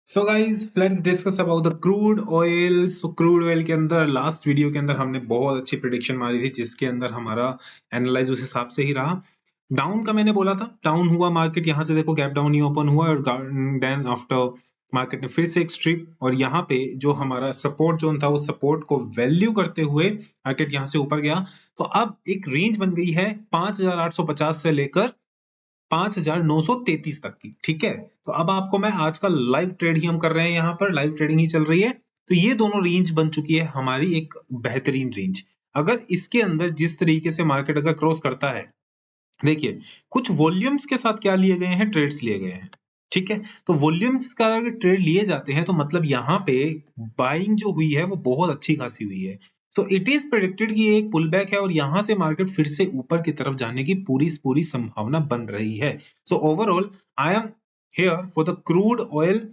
So guys let's discuss about the crude oil. So crude oil के अंदर last video के अंदर हमने बहुत अच्छी प्रिडिक्शन मारी थी, जिसके अंदर हमारा एनालाइज उस हिसाब से ही रहा। डाउन का मैंने बोला था, डाउन हुआ मार्केट, यहाँ से देखो गैप डाउन ही ओपन हुआ और देन आफ्टर मार्केट ने फिर से एक स्ट्रिप, और यहाँ पे जो हमारा सपोर्ट जोन था उस सपोर्ट को वैल्यू करते हुए मार्केट यहाँ से ऊपर गया। तो अब एक रेंज बन गई है 5850 से लेकर 5933 तक की। ठीक है, तो अब आपको मैं आज का लाइव ट्रेड ही हम कर रहे हैं, यहाँ पर लाइव ट्रेडिंग ही चल रही है। तो ये दोनों रेंज बन चुकी है हमारी एक बेहतरीन रेंज। अगर इसके अंदर जिस तरीके से मार्केट अगर क्रॉस करता है, देखिए कुछ वॉल्यूम्स के साथ क्या लिए गए हैं, ट्रेड्स लिए गए हैं। ठीक है, तो वॉल्यूम्स का अगर ट्रेड लिए जाते हैं तो मतलब यहाँ पे बाइंग जो हुई है वो बहुत अच्छी खासी हुई है। सो इट इज प्रेडिक्टेड कि ये एक पुल बैक है और यहाँ से मार्केट फिर से ऊपर की तरफ जाने की पूरी संभावना बन रही है। So overall I am here for the crude oil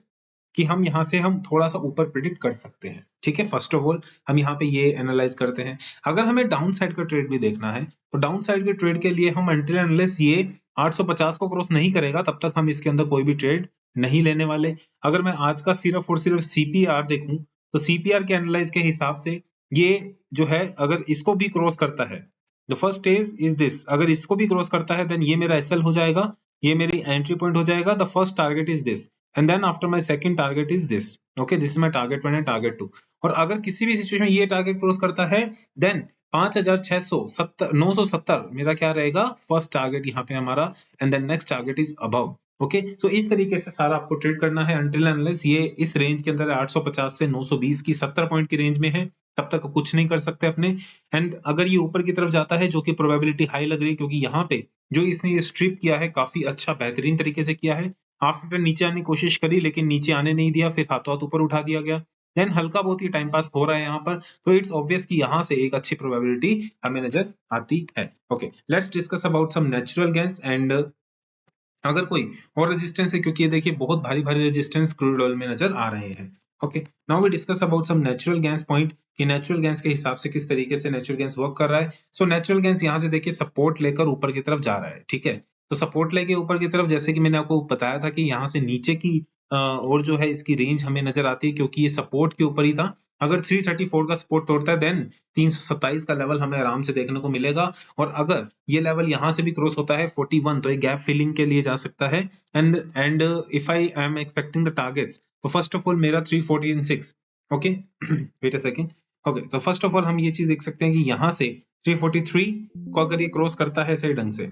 कि हम यहाँ से हम थोड़ा सा ऊपर प्रिडिक्ट कर सकते हैं। ठीक है, फर्स्ट ऑफ ऑल हम यहाँ पे ये एनालाइज करते हैं। अगर हमें डाउन साइड का ट्रेड भी देखना है तो डाउन साइड के ट्रेड के लिए हम अनटिल अनलेस ये 850 को क्रॉस नहीं करेगा तब तक हम इसके अंदर कोई भी ट्रेड नहीं लेने वाले। अगर मैं आज का सिर्फ और सिर्फ सीपीआर देखूं तो सीपीआर के एनालाइज के हिसाब से ये जो है अगर इसको भी क्रॉस करता है, the first stage is this, अगर इसको भी क्रॉस करता है देन ये मेरा एसएल हो जाएगा, ये मेरी एंट्री पॉइंट हो जाएगा। The first target is this and then after my second target is this. Okay, this is my target 1 and target 2. और अगर किसी भी सिचुएशन में ये टारगेट क्रॉस करता है देन 5670 मेरा क्या रहेगा, फर्स्ट टारगेट यहाँ पे हमारा, and then next target is above. Okay, so इस तरीके से सारा आपको ट्रेड करना है अनटिल अनलेस ये इस रेंज के अंदर 850 से 920 की 70 पॉइंट की रेंज में है, तब तक कुछ नहीं कर सकते अपने। एंड अगर ये ऊपर की तरफ जाता है, जो कि प्रोबेबिलिटी हाई लग रही है क्योंकि यहाँ पे जो इसने ये स्ट्रिप किया है काफी अच्छा बेहतरीन तरीके से किया है। आफ्टर नीचे आने की कोशिश करी लेकिन नीचे आने नहीं दिया, फिर हाथों हाथ ऊपर उठा दिया गया, देन हल्का बहुत ही टाइम पास हो रहा है यहाँ पर। तो इट्स ऑब्वियस कि यहाँ से एक अच्छी प्रोबेबिलिटी हमें नजर आती है। Okay, let's discuss about some natural gains and अगर कोई और रेजिस्टेंस है, क्योंकि ये देखिए बहुत भारी भारी रेजिस्टेंस क्रूड ऑयल में नजर आ रहे हैं। Okay, now we discuss about some natural gas point कि नेचुरल गैस के हिसाब से किस तरीके से नेचुरल गैस वर्क कर रहा है। सो नेचुरल गैस यहाँ से देखिए सपोर्ट लेकर ऊपर की तरफ जा रहा है। ठीक है, तो सपोर्ट लेके ऊपर की तरफ, जैसे कि मैंने आपको बताया था कि यहाँ से नीचे की और जो है इसकी रेंज हमें नजर आती है क्योंकि ये सपोर्ट के ऊपर ही था। अगर 334 का सपोर्ट तोड़ता है देन 327 का लेवल हमें आराम से देखने को मिलेगा, और अगर ये लेवल यहाँ से भी क्रॉस होता है 41 तो ये गैप फिलिंग के लिए जा सकता है। And if I am expecting the targets, तो फर्स्ट ऑफ ऑल मेरा 346। Okay, wait a second. Okay, तो फर्स्ट ऑफ ऑल हम ये चीज देख सकते हैं कि यहाँ से 343 को अगर ये क्रॉस करता है सही ढंग से,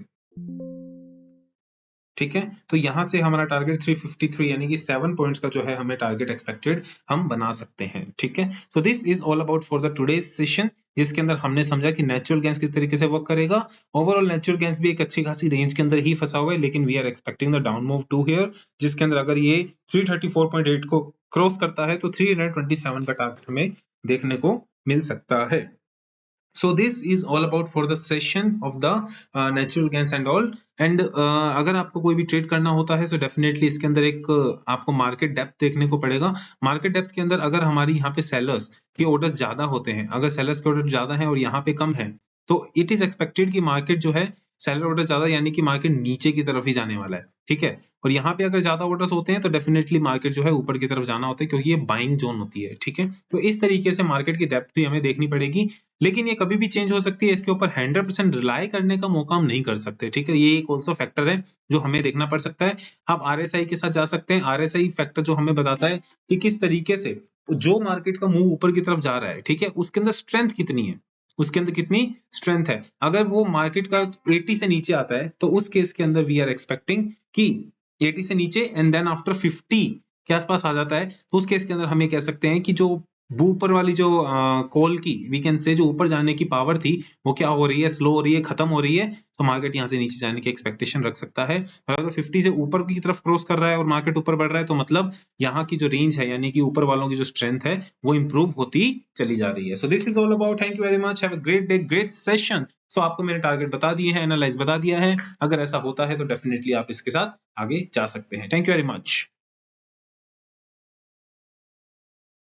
ठीक है, तो यहां से हमारा टारगेट 353 यानी कि 7 पॉइंट्स का जो है हमें टारगेट एक्सपेक्टेड हम बना सकते हैं। ठीक है, तो this is all about for the today's session, जिसके अंदर हमने समझा कि नेचुरल गैस किस तरीके से वर्क करेगा। ओवरऑल नेचुरल गैस भी एक अच्छी खासी रेंज के अंदर ही फंसा हुआ है, लेकिन we are expecting the down move to here, जिसके अंदर अगर ये 334.8 को क्रॉस करता है तो 327 का टारगेट हमें देखने को मिल सकता है। So this is all about for the session of the natural gas and all, and अगर आपको कोई भी ट्रेड करना होता है तो डेफिनेटली इसके अंदर एक आपको मार्केट डेप्थ देखने को पड़ेगा। मार्केट डेप्थ के अंदर अगर हमारी यहाँ पे सेलर्स के ऑर्डर्स ज्यादा होते हैं, अगर सेलर्स के ऑर्डर ज्यादा है और यहाँ पे कम है, तो इट इज एक्सपेक्टेड कि मार्केट जो है सेलर ऑर्डर ज्यादा यानी कि मार्केट नीचे की तरफ ही जाने वाला है। ठीक है, और यहाँ पे अगर ज्यादा ऑर्डर्स होते हैं तो डेफिनेटली मार्केट जो है ऊपर की तरफ जाना होता है क्योंकि ये बाइंग जोन होती है। ठीक है, तो इस तरीके से मार्केट की डेप्थ भी हमें देखनी पड़ेगी, लेकिन ये कभी भी चेंज हो सकती है, इसके ऊपर 100% रिलाई करने का मौका हम नहीं कर सकते। ठीक है, ये एक ऑल्सो फैक्टर है जो हमें देखना पड़ सकता है। आप आरएसआई के साथ जा सकते हैं, आरएसआई फैक्टर जो हमें बताता है कि किस तरीके से जो मार्केट का मूव ऊपर की तरफ जा रहा है, ठीक है, उसके अंदर स्ट्रेंथ कितनी है, उसके अंदर कितनी स्ट्रेंथ है। अगर वो मार्केट का 80 से नीचे आता है तो उस केस के अंदर वी आर एक्सपेक्टिंग कि 80 से नीचे एंड देन आफ्टर 50 के आसपास आ जाता है, तो उस केस के अंदर हम ये कह सकते हैं कि जो ऊपर वाली जो कॉल की वी कैन से जो ऊपर जाने की पावर थी वो क्या हो रही है, स्लो हो रही है, खत्म हो रही है, तो मार्केट यहाँ से नीचे जाने की एक्सपेक्टेशन रख सकता है। और अगर 50 से ऊपर की तरफ क्रॉस कर रहा है और मार्केट ऊपर बढ़ रहा है तो मतलब यहाँ की जो रेंज है यानी कि ऊपर वालों की जो स्ट्रेंथ है वो इंप्रूव होती चली जा रही है। So this is all about, thank you very much, have a great day, great session. So आपको मेरे टारगेट बता दिए हैं, एनालाइज बता दिया है, अगर ऐसा होता है तो डेफिनेटली आप इसके साथ आगे जा सकते हैं। Thank you very much.